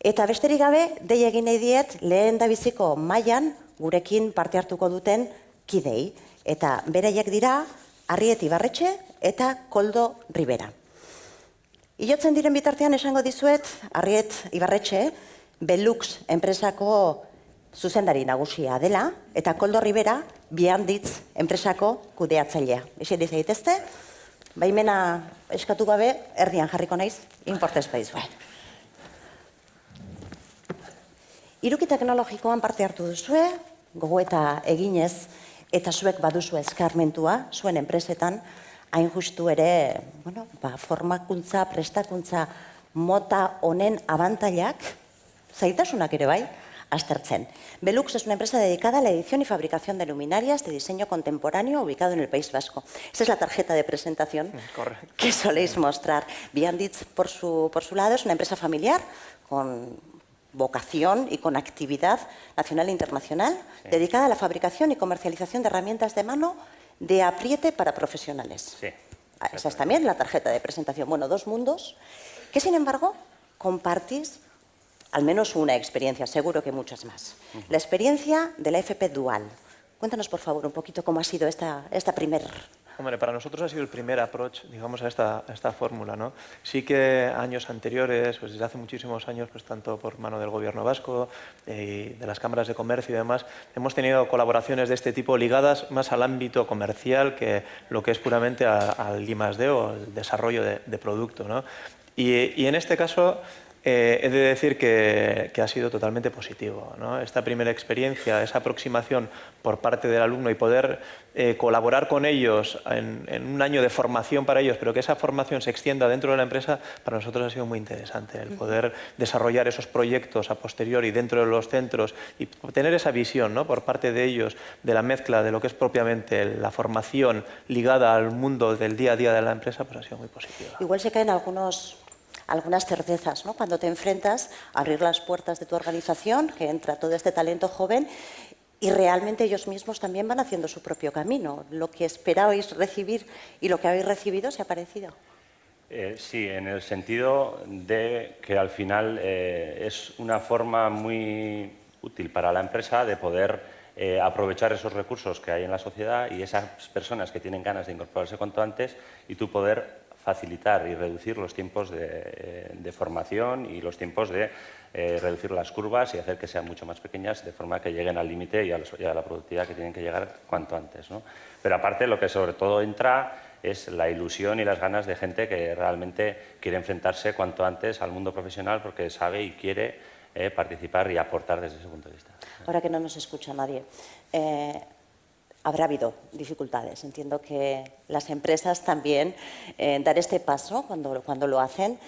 Eta besterik gabe, dei egin nahi diet, lehen da biziko mailan gurekin parte hartuko duten kidei. Eta beraiek dira, Arriet Ibarretxe eta Koldo Ribera. Ilotzen diren bitartean esango dizuet, Arriet Ibarretxe, Belux enpresako zuzendari nagusia dela, eta Koldo Ribera, Bihanditz enpresako kudeatzailea. Eseri zaitezte, baimena eskatu gabe, erdian jarriko naiz, inportez baizue. Iruki teknologikoan parte hartu duzue, gogoeta eginez, eta zuek baduzu eskarmentua, zuen enpresetan, hain justu ere, formakuntza, prestakuntza mota honen abantailak, zaitasunak ere bai, aztertzen. Belux es una empresa dedicada a la edición y fabricación de luminarias de diseño contemporáneo ubicado en el País Vasco. Esa es la tarjeta de presentación que soléis mostrar. Bihanditz, por su lado, es una empresa familiar con vocación y con actividad nacional e internacional, dedicada a la fabricación y comercialización de herramientas de mano de apriete para profesionales. Sí. Esa es también la tarjeta de presentación. Bueno, dos mundos que, sin embargo, compartís al menos una experiencia, seguro que muchas más. La experiencia de la FP Dual. Cuéntanos, por favor, un poquito cómo ha sido esta primera. Hombre, para nosotros ha sido el primer approach, digamos, a esta fórmula, ¿no? Sí que años anteriores, pues desde hace muchísimos años, pues tanto por mano del Gobierno vasco y de las cámaras de comercio y demás, hemos tenido colaboraciones de este tipo ligadas más al ámbito comercial que lo que es puramente al I+D o al desarrollo de producto, ¿no? Y en este caso he de decir que ha sido totalmente positivo, ¿no? Esta primera experiencia, esa aproximación por parte del alumno y poder colaborar con ellos en un año de formación para ellos, pero que esa formación se extienda dentro de la empresa, para nosotros ha sido muy interesante. El poder desarrollar esos proyectos a posteriori dentro de los centros y tener esa visión, ¿no?, por parte de ellos de la mezcla de lo que es propiamente la formación ligada al mundo del día a día de la empresa, pues ha sido muy positiva. Igual se caen algunas certezas, ¿no? Cuando te enfrentas a abrir las puertas de tu organización, que entra todo este talento joven, y realmente ellos mismos también van haciendo su propio camino. Lo que esperabais recibir y lo que habéis recibido se ha parecido. Sí, en el sentido de que al final es una forma muy útil para la empresa de poder aprovechar esos recursos que hay en la sociedad y esas personas que tienen ganas de incorporarse cuanto antes y tú poder facilitar y reducir los tiempos de formación y los tiempos de reducir las curvas y hacer que sean mucho más pequeñas de forma que lleguen al límite y a la productividad que tienen que llegar cuanto antes, ¿no? Pero aparte lo que sobre todo entra es la ilusión y las ganas de gente que realmente quiere enfrentarse cuanto antes al mundo profesional porque sabe y quiere participar y aportar desde ese punto de vista. Ahora que no nos escucha nadie, habrá habido dificultades. Entiendo que las empresas también dar este paso cuando lo hacen.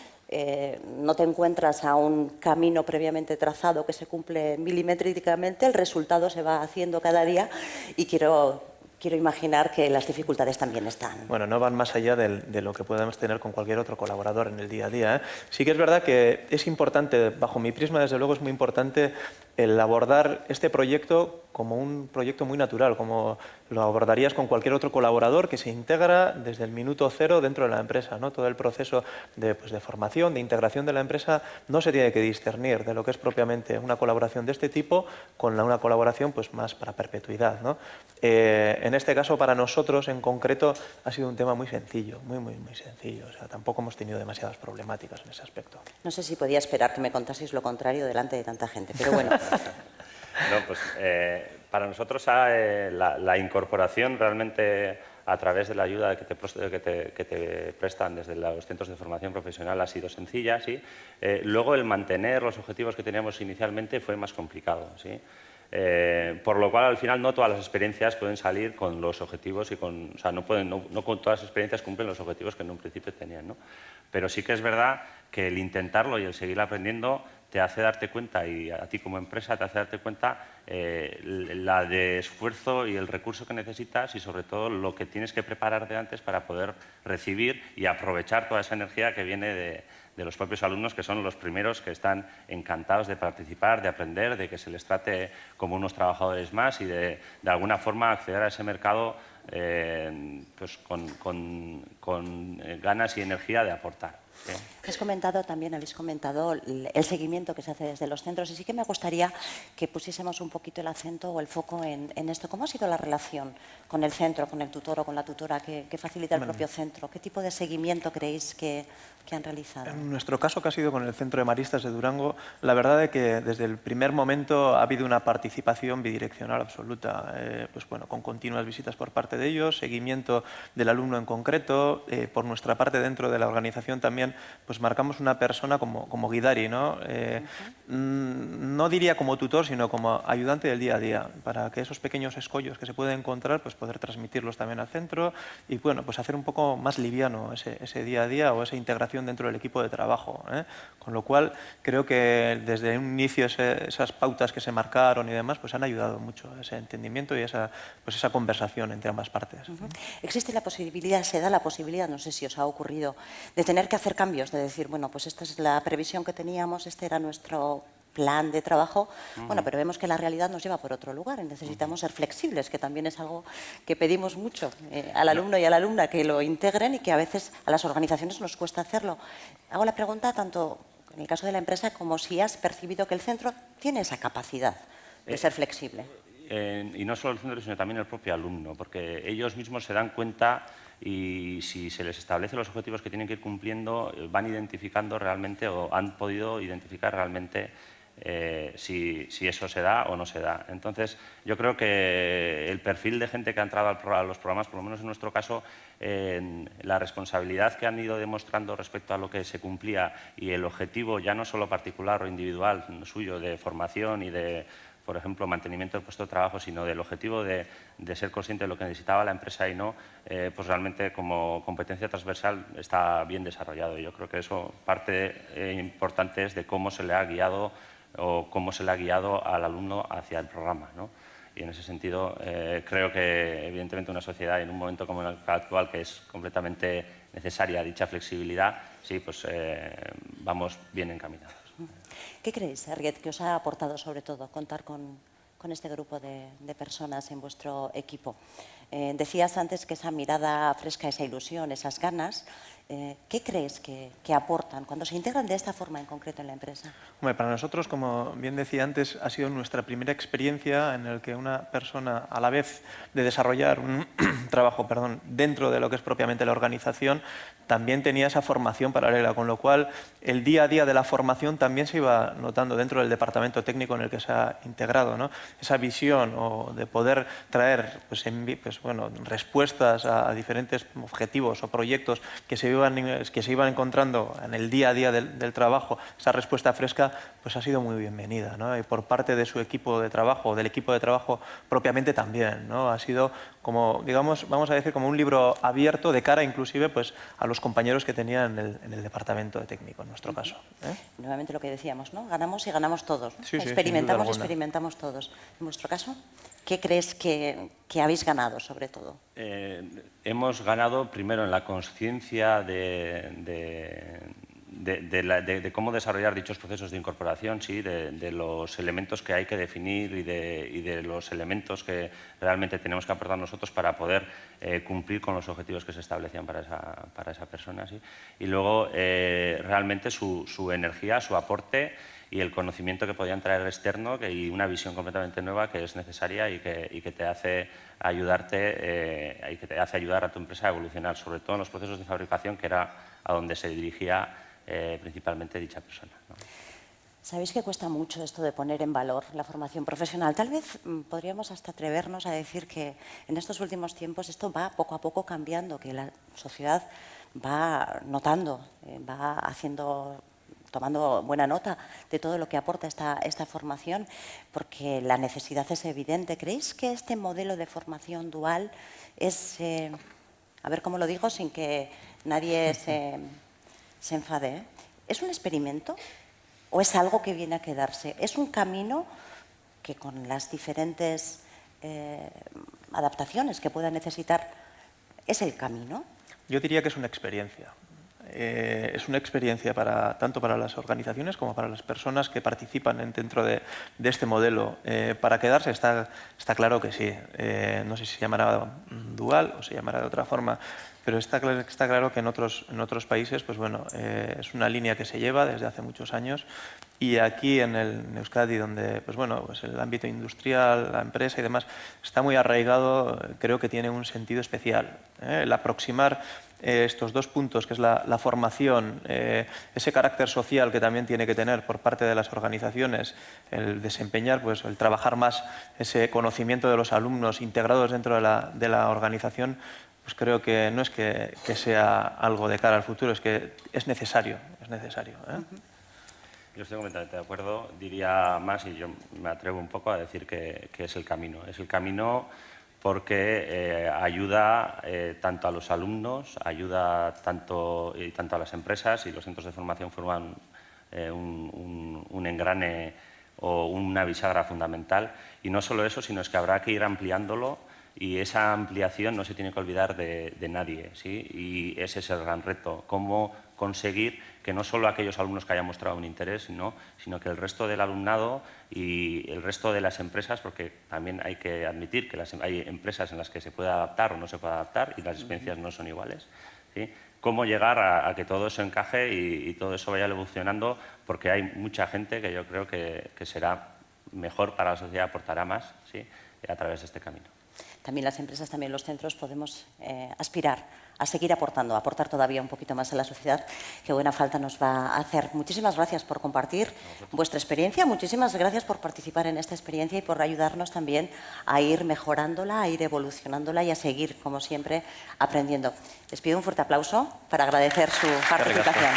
No te encuentras a un camino previamente trazado que se cumple milimétricamente, el resultado se va haciendo cada día y quiero imaginar que las dificultades también están. Bueno, no van más allá de lo que podemos tener con cualquier otro colaborador en el día a día, ¿eh? Sí que es verdad que es importante, bajo mi prisma desde luego es muy importante el abordar este proyecto como un proyecto muy natural, como lo abordarías con cualquier otro colaborador que se integra desde el minuto cero dentro de la empresa, ¿no? Todo el proceso de formación, de integración de la empresa no se tiene que discernir de lo que es propiamente una colaboración de este tipo con una colaboración pues más para perpetuidad, ¿no? En este caso, para nosotros en concreto, ha sido un tema muy sencillo, muy sencillo. O sea, tampoco hemos tenido demasiadas problemáticas en ese aspecto. No sé si podía esperar que me contaseis lo contrario delante de tanta gente, pero bueno. No, pues para nosotros la incorporación realmente a través de la ayuda que te prestan desde los centros de formación profesional ha sido sencilla, ¿sí? Luego el mantener los objetivos que teníamos inicialmente fue más complicado, ¿sí? Por lo cual al final no todas las experiencias pueden salir con los objetivos o sea, no con todas las experiencias cumplen los objetivos que en un principio tenían, ¿no? Pero sí que es verdad que el intentarlo y el seguir aprendiendo te hace darte cuenta, y a ti como empresa te hace darte cuenta la de esfuerzo y el recurso que necesitas y sobre todo lo que tienes que preparar de antes para poder recibir y aprovechar toda esa energía que viene de los propios alumnos, que son los primeros que están encantados de participar, de aprender, de que se les trate como unos trabajadores más y de alguna forma acceder a ese mercado pues con ganas y energía de aportar. Sí. Habéis comentado el seguimiento que se hace desde los centros y sí que me gustaría que pusiésemos un poquito el acento o el foco en esto. ¿Cómo ha sido la relación con el centro, con el tutor o con la tutora que facilita el propio centro? ¿Qué tipo de seguimiento creéis que han realizado? En nuestro caso, que ha sido con el Centro de Maristas de Durango, la verdad es que desde el primer momento ha habido una participación bidireccional absoluta, pues bueno, con continuas visitas por parte de ellos, seguimiento del alumno en concreto. Por nuestra parte, dentro de la organización también, pues marcamos una persona como guidari, ¿no? No diría como tutor, sino como ayudante del día a día, para que esos pequeños escollos que se pueden encontrar, pues poder transmitirlos también al centro y, bueno, pues hacer un poco más liviano ese día a día o esa integración dentro del equipo de trabajo, ¿eh? Con lo cual, creo que desde un inicio esas pautas que se marcaron y demás, pues han ayudado mucho a ese entendimiento y esa conversación entre ambas partes. ¿Existe la posibilidad, se da la posibilidad, no sé si os ha ocurrido, de tener que hacer cambios, de decir, bueno, pues esta es la previsión que teníamos, este era nuestro plan de trabajo, bueno, pero vemos que la realidad nos lleva por otro lugar y necesitamos ser flexibles, que también es algo que pedimos mucho al alumno y a la alumna, que lo integren y que a veces a las organizaciones nos cuesta hacerlo? Hago la pregunta tanto en el caso de la empresa como si has percibido que el centro tiene esa capacidad de ser flexible. Y no solo el centro, sino también el propio alumno, porque ellos mismos se dan cuenta y si se les establece los objetivos que tienen que ir cumpliendo, van identificando realmente o han podido identificar realmente si eso se da o no se da. Entonces, yo creo que el perfil de gente que ha entrado a los programas, por lo menos en nuestro caso, la responsabilidad que han ido demostrando respecto a lo que se cumplía y el objetivo ya no solo particular o individual suyo de formación y de, por ejemplo, mantenimiento del puesto de trabajo, sino del objetivo de ser consciente de lo que necesitaba la empresa y no, pues realmente como competencia transversal está bien desarrollado. Yo creo que eso parte importante es de cómo se le ha guiado o cómo se le ha guiado al alumno hacia el programa, ¿no? Y en ese sentido creo que evidentemente una sociedad en un momento como el actual, que es completamente necesaria dicha flexibilidad, sí, pues vamos bien encaminados. ¿Qué creéis, Arriet, que os ha aportado sobre todo contar con este grupo de personas en vuestro equipo? Decías antes que esa mirada fresca, esa ilusión, esas ganas, ¿qué crees que aportan cuando se integran de esta forma en concreto en la empresa? Hombre, para nosotros, como bien decía antes, ha sido nuestra primera experiencia en la que una persona, a la vez de desarrollar un trabajo dentro de lo que es propiamente la organización, también tenía esa formación paralela, con lo cual el día a día de la formación también se iba notando dentro del departamento técnico en el que se ha integrado, ¿no? Esa visión o de poder traer respuestas a diferentes objetivos o proyectos que se iban encontrando en el día a día del trabajo, esa respuesta fresca pues ha sido muy bienvenida, ¿no? Y por parte de su equipo de trabajo, del equipo de trabajo propiamente también, ¿no? Ha sido como, digamos, vamos a decir, como un libro abierto de cara inclusive pues a los compañeros que tenían en el departamento técnico, en nuestro caso. Nuevamente lo que decíamos, ¿no? Ganamos y ganamos todos, ¿no? Sí, Experimentamos y sin duda alguna. experimentamos todos. En vuestro caso, ¿qué crees que habéis ganado sobre todo? Hemos ganado primero en la conciencia de cómo desarrollar dichos procesos de incorporación, sí, de los elementos que hay que definir y de los elementos que realmente tenemos que aportar nosotros para poder cumplir con los objetivos que se establecían para esa persona. ¿Sí? Y luego realmente su energía, su aporte y el conocimiento que podían traer externo y una visión completamente nueva que es necesaria y que te hace ayudarte y que te hace ayudar a tu empresa a evolucionar, sobre todo en los procesos de fabricación, que era a donde se dirigía principalmente dicha persona, ¿no? Sabéis que cuesta mucho esto de poner en valor la formación profesional. Tal vez podríamos hasta atrevernos a decir que en estos últimos tiempos esto va poco a poco cambiando, que la sociedad va notando, va tomando buena nota de todo lo que aporta esta formación, porque la necesidad es evidente. ¿Creéis que este modelo de formación dual es, a ver cómo lo digo sin que nadie se enfade, ¿es un experimento o es algo que viene a quedarse? ¿Es un camino que con las diferentes adaptaciones que pueda necesitar es el camino? Yo diría que es una experiencia. es una experiencia tanto para las organizaciones como para las personas que participan dentro de este modelo. Para quedarse está claro que sí. No sé si se llamará dual o se llamará de otra forma, pero está claro que en otros países pues bueno, es una línea que se lleva desde hace muchos años, y aquí en Euskadi, donde pues bueno, pues el ámbito industrial, la empresa y demás está muy arraigado, creo que tiene un sentido especial. El aproximar estos dos puntos, que es la formación, ese carácter social que también tiene que tener por parte de las organizaciones, el desempeñar, pues el trabajar más ese conocimiento de los alumnos integrados dentro de la organización, pues creo que no es que sea algo de cara al futuro, es que es necesario. Yo estoy completamente de acuerdo. Diría más, y yo me atrevo un poco a decir que es el camino. Es el camino porque ayuda tanto a los alumnos, ayuda tanto a las empresas, y los centros de formación forman un engrane o una bisagra fundamental. Y no solo eso, sino es que habrá que ir ampliándolo, y esa ampliación no se tiene que olvidar de nadie, ¿sí? Y ese es el gran reto, cómo conseguir que no solo aquellos alumnos que hayan mostrado un interés, sino que el resto del alumnado y el resto de las empresas, porque también hay que admitir que hay empresas en las que se puede adaptar o no se puede adaptar y las experiencias no son iguales, ¿sí? Cómo llegar a que todo eso encaje y todo eso vaya evolucionando, porque hay mucha gente que yo creo que será mejor para la sociedad, aportará más, ¿sí? A través de este camino. También las empresas, también los centros podemos aspirar a seguir aportando, a aportar todavía un poquito más a la sociedad, que buena falta nos va a hacer. Muchísimas gracias por compartir vuestra experiencia, muchísimas gracias por participar en esta experiencia y por ayudarnos también a ir mejorándola, a ir evolucionándola y a seguir, como siempre, aprendiendo. Les pido un fuerte aplauso para agradecer su participación.